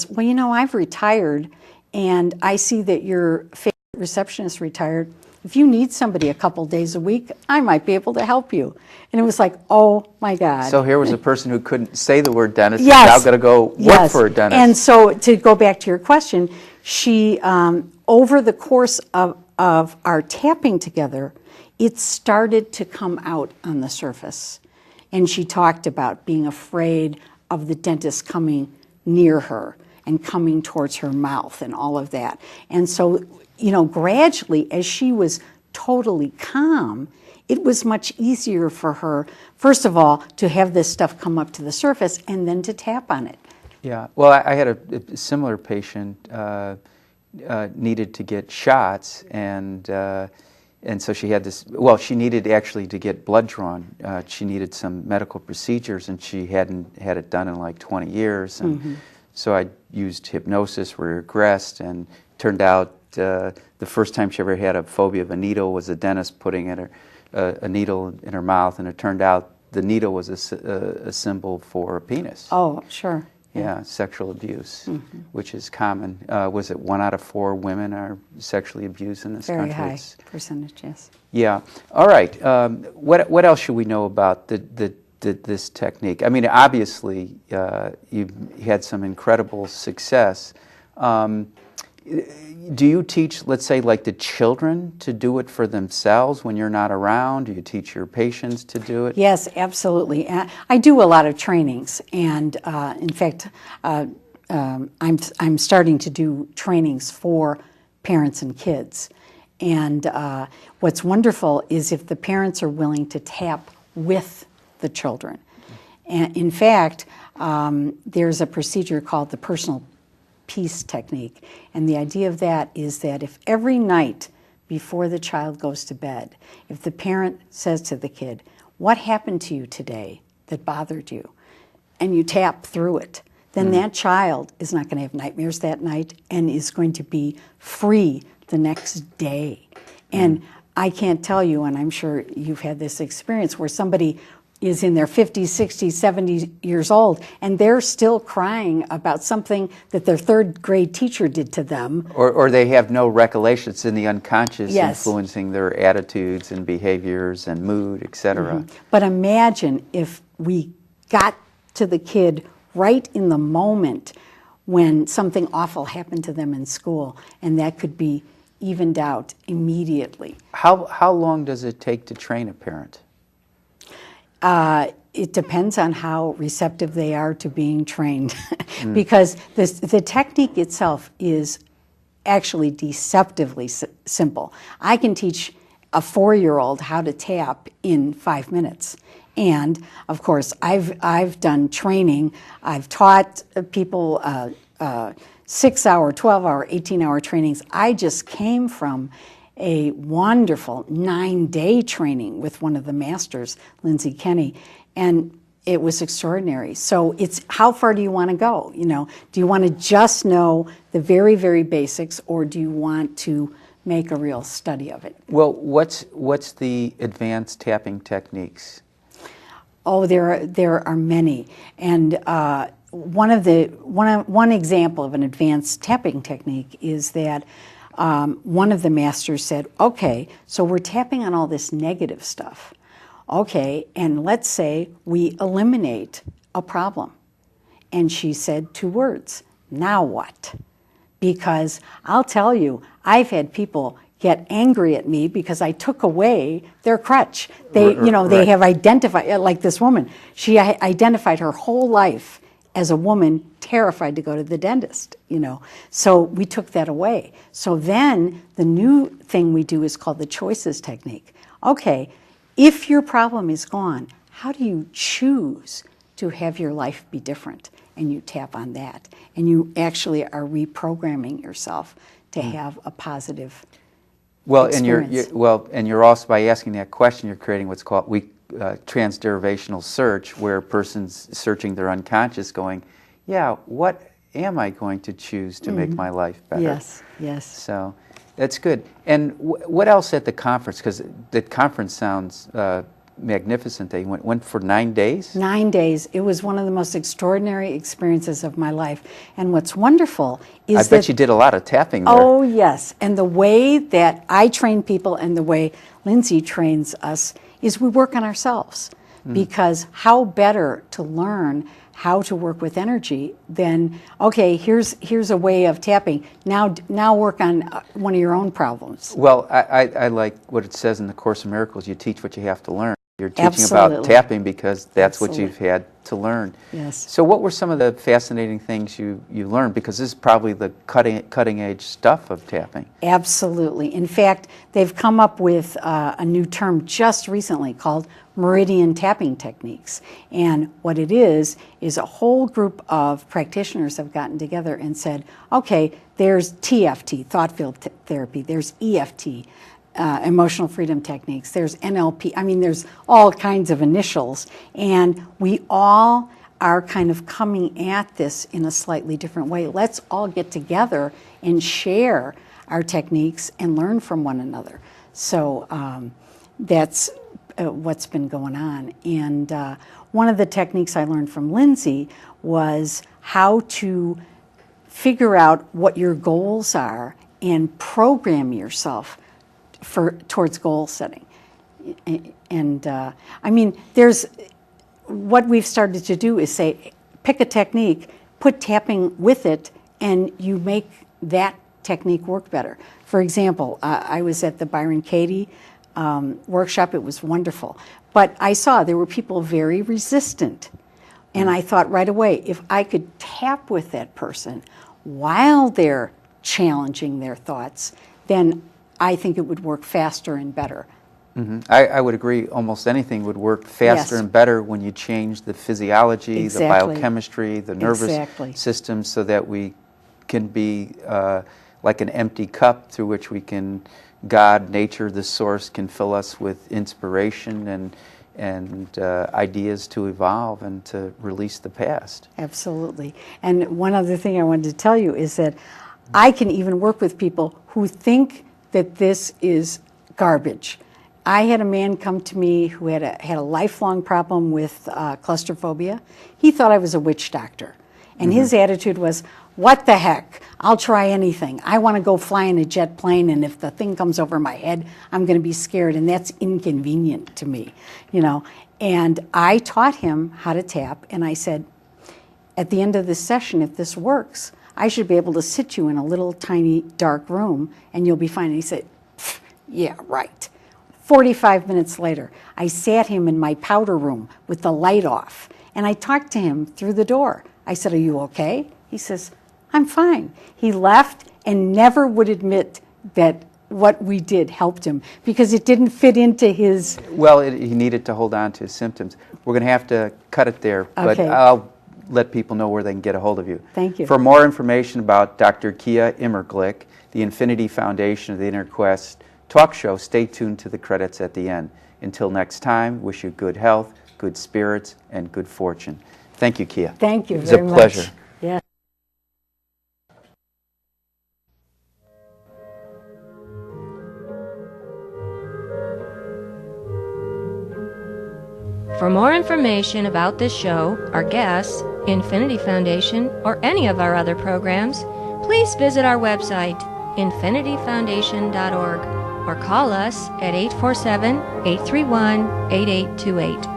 well, I've retired, and I see that your favorite receptionist retired. If you need somebody a couple days a week, I might be able to help you. And it was like, oh my God. So here was a person who couldn't say the word dentist, yes. now got to go work for a dentist. And so to go back to your question, she, over the course of our tapping together, it started to come out on the surface. And she talked about being afraid of the dentist coming near her and coming towards her mouth and all of that. And so, gradually, as she was totally calm, it was much easier for her, first of all, to have this stuff come up to the surface and then to tap on it. Yeah, well, I had a similar patient needed to get shots, and so she had this, well, she needed actually to get blood drawn. She needed some medical procedures, and she hadn't had it done in like 20 years. And so I used hypnosis, regressed, and turned out the first time she ever had a phobia of a needle was a dentist putting a needle in her mouth, and it turned out the needle was a symbol for a penis. Oh, sure. Yeah, sexual abuse, which is common. Was it 1 out of 4 women are sexually abused in this country? Very high percentage, yes. Yeah. All right. What else should we know about this technique? I mean, obviously, you've had some incredible success. Do you teach, let's say, like the children to do it for themselves when you're not around? Do you teach your patients to do it? Yes, absolutely. I do a lot of trainings, and in fact, I'm starting to do trainings for parents and kids. And what's wonderful is if the parents are willing to tap with the children. And in fact, there's a procedure called the personal peace technique. And the idea of that is that if every night before the child goes to bed, if the parent says to the kid, what happened to you today that bothered you? And you tap through it, then that child is not going to have nightmares that night and is going to be free the next day. And I can't tell you, and I'm sure you've had this experience, where somebody is in their 50s, 60s, 70 years old, and they're still crying about something that their third grade teacher did to them. Or they have no recollection. It's in the unconscious, influencing their attitudes and behaviors and mood, etc. But imagine if we got to the kid right in the moment when something awful happened to them in school, and that could be evened out immediately. How long does it take to train a parent? It depends on how receptive they are to being trained, because the technique itself is actually deceptively simple. I can teach a 4-year-old how to tap in 5 minutes. And of course, I've done training. I've taught people 6-hour, 12-hour, 18-hour trainings. I just came from a wonderful 9-day training with one of the masters, Lindsay Kenny, and it was extraordinary. So it's how far do you want to go? Do you want to just know the very, very basics, or do you want to make a real study of it? Well, what's the advanced tapping techniques? Oh, there are many, and one example of an advanced tapping technique is that one of the masters said, okay, so we're tapping on all this negative stuff. Okay, and let's say we eliminate a problem. And she said 2 words, now what? Because I'll tell you, I've had people get angry at me because I took away their crutch. They have identified, like this woman, she identified her whole life as a woman terrified to go to the dentist, So we took that away. So then the new thing we do is called the choices technique. Okay, if your problem is gone, how do you choose to have your life be different? And you tap on that. And you actually are reprogramming yourself to have a positive experience. And you're also, by asking that question, you're creating what's called transderivational search, where a person's searching their unconscious going, yeah, what am I going to choose to make my life better? Yes. So that's good. And what else at the conference? Because the conference sounds magnificent that you went for 9 days? 9 days. It was one of the most extraordinary experiences of my life. And what's wonderful is I bet you did a lot of tapping there. Oh, yes. And the way that I train people and the way Lindsay trains us is we work on ourselves. Because how better to learn how to work with energy than, okay, here's a way of tapping. Now work on one of your own problems. Well, I like what it says in the Course in Miracles, you teach what you have to learn. You're teaching Absolutely. about tapping because that's Absolutely. what you've had to learn. Yes. So what were some of the fascinating things you learned? Because this is probably the cutting edge stuff of tapping. Absolutely. In fact, they've come up with a new term just recently called meridian tapping techniques. And what it is a whole group of practitioners have gotten together and said, okay, there's TFT, thought field therapy, there's EFT, emotional freedom techniques, there's NLP, I mean, there's all kinds of initials, and we all are kind of coming at this in a slightly different way. Let's all get together and share our techniques and learn from one another. So that's what's been going on. And one of the techniques I learned from Lindsay was how to figure out what your goals are and program yourself towards goal setting. And I mean, what we've started to do is say, pick a technique, put tapping with it, and you make that technique work better. For example, I was at the Byron Katie workshop. It was wonderful. But I saw there were people very resistant. And I thought right away, if I could tap with that person while they're challenging their thoughts, then I think it would work faster and better. I would agree almost anything would work faster and better when you change the physiology, the biochemistry, the nervous system, so that we can be like an empty cup through which we can, God, nature, the source can fill us with inspiration and ideas to evolve and to release the past. Absolutely. And one other thing I wanted to tell you is that I can even work with people who think that this is garbage. I had a man come to me who had a lifelong problem with claustrophobia. He thought I was a witch doctor. And his attitude was, what the heck? I'll try anything. I want to go fly in a jet plane, and if the thing comes over my head, I'm going to be scared, and that's inconvenient to me, you know. And I taught him how to tap, and I said, at the end of this session, if this works, I should be able to sit you in a little tiny dark room, and you'll be fine. And he said, yeah, right. 45 minutes later, I sat him in my powder room with the light off, and I talked to him through the door. I said, are you okay? He says, I'm fine. He left and never would admit that what we did helped him because it didn't fit into his... Well, he needed to hold on to his symptoms. We're going to have to cut it there, but Okay. I'll let people know where they can get a hold of you. Thank you. For more information about Dr. Kiya Immergluck, the Infinity Foundation of the Inner Quest talk show, stay tuned to the credits at the end. Until next time, wish you good health, good spirits, and good fortune. Thank you, Kiya. Thank you very much. very It was a pleasure. Yeah. For more information about this show, our guests, Infinity Foundation, or any of our other programs, please visit our website, infinityfoundation.org, or call us at 847-831-8828.